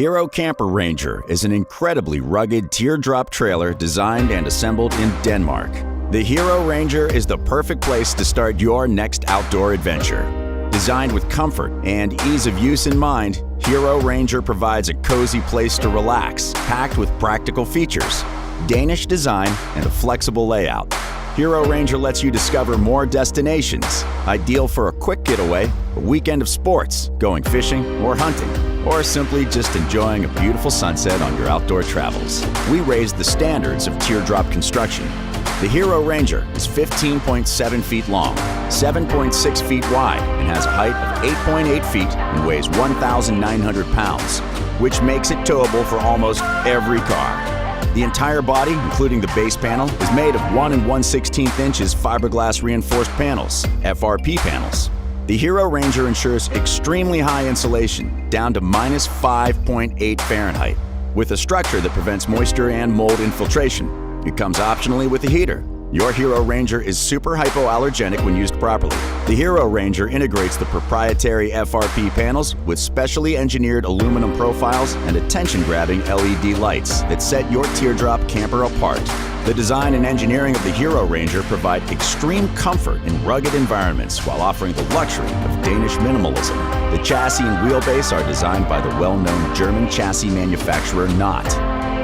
Hero Camper Ranger is an incredibly rugged teardrop trailer designed and assembled in Denmark. The Hero Ranger is the perfect place to start your next outdoor adventure. Designed with comfort and ease of use in mind, Hero Ranger provides a cozy place to relax, packed with practical features, Danish design, and a flexible layout. Hero Ranger lets you discover more destinations, ideal for a quick getaway, a weekend of sports, going fishing or hunting, or simply just enjoying a beautiful sunset on your outdoor travels. We raised the standards of teardrop construction. The Hero Ranger is 15.7 feet long, 7.6 feet wide, and has a height of 8.8 feet and weighs 1,900 pounds, which makes it towable for almost every car. The entire body, including the base panel, is made of 1 1/16 inches fiberglass reinforced panels, FRP panels. The Hero Ranger ensures extremely high insulation, down to -5.8 Fahrenheit, with a structure that prevents moisture and mold infiltration. It comes optionally with a heater. Your Hero Ranger is super hypoallergenic when used properly. The Hero Ranger integrates the proprietary FRP panels with specially engineered aluminum profiles and attention-grabbing LED lights that set your teardrop camper apart. The design and engineering of the Hero Ranger provide extreme comfort in rugged environments while offering the luxury of Danish minimalism. The chassis and wheelbase are designed by the well-known German chassis manufacturer Knott.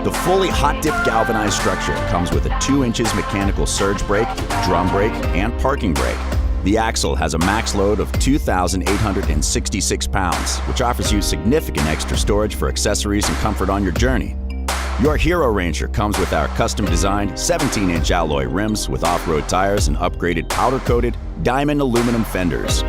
The fully hot-dip galvanized structure comes with a 2 inches mechanical surge brake, drum brake, and parking brake. The axle has a max load of 2,866 pounds, which offers you significant extra storage for accessories and comfort on your journey. Your Hero Ranger comes with our custom-designed 17-inch alloy rims with off-road tires and upgraded powder-coated diamond aluminum fenders.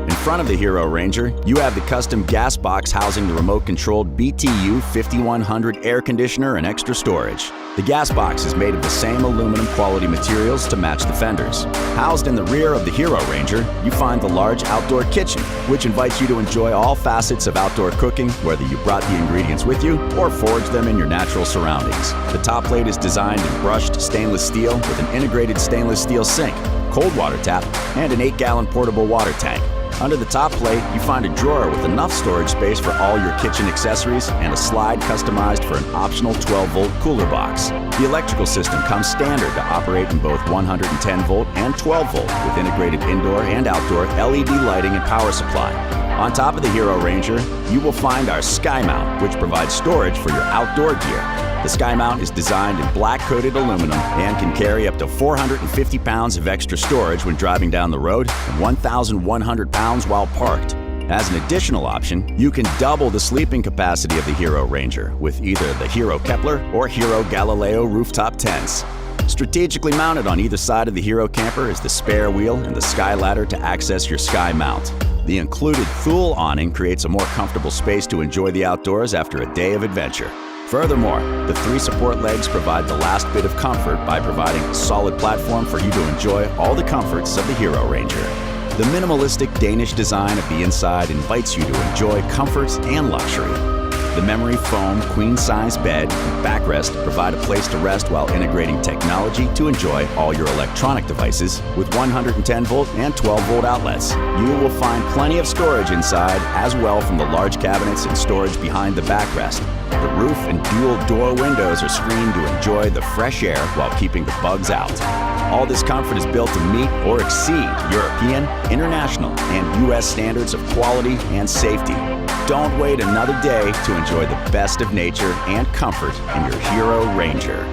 In front of the Hero Ranger, you have the custom gas box housing the remote-controlled BTU 5100 air conditioner and extra storage. The gas box is made of the same aluminum quality materials to match the fenders. Housed in the rear of the Hero Ranger, you find the large outdoor kitchen, which invites you to enjoy all facets of outdoor cooking, whether you brought the ingredients with you or foraged them in your natural surroundings. The top plate is designed in brushed stainless steel with an integrated stainless steel sink, cold water tap, and an 8-gallon portable water tank. Under the top plate, you find a drawer with enough storage space for all your kitchen accessories and a slide customized for an optional 12-volt cooler box. The electrical system comes standard to operate in both 110-volt and 12-volt with integrated indoor and outdoor LED lighting and power supply. On top of the Hero Ranger, you will find our Sky Mount, which provides storage for your outdoor gear. The Sky Mount is designed in black-coated aluminum and can carry up to 450 pounds of extra storage when driving down the road and 1,100 pounds while parked. As an additional option, you can double the sleeping capacity of the Hero Ranger with either the Hero Kepler or Hero Galileo rooftop tents. Strategically mounted on either side of the Hero camper is the spare wheel and the sky ladder to access your Sky Mount. The included Thule awning creates a more comfortable space to enjoy the outdoors after a day of adventure. Furthermore, the 3 support legs provide the last bit of comfort by providing a solid platform for you to enjoy all the comforts of the Hero Ranger. The minimalistic Danish design of the inside invites you to enjoy comforts and luxury. The memory foam queen-size bed and backrest provide a place to rest while integrating technology to enjoy all your electronic devices with 110-volt and 12-volt outlets. You will find plenty of storage inside as well from the large cabinets and storage behind the backrest. The roof and dual door windows are screened to enjoy the fresh air while keeping the bugs out. All this comfort is built to meet or exceed European, international, and U.S. standards of quality and safety. Don't wait another day to enjoy the best of nature and comfort in your Hero Ranger.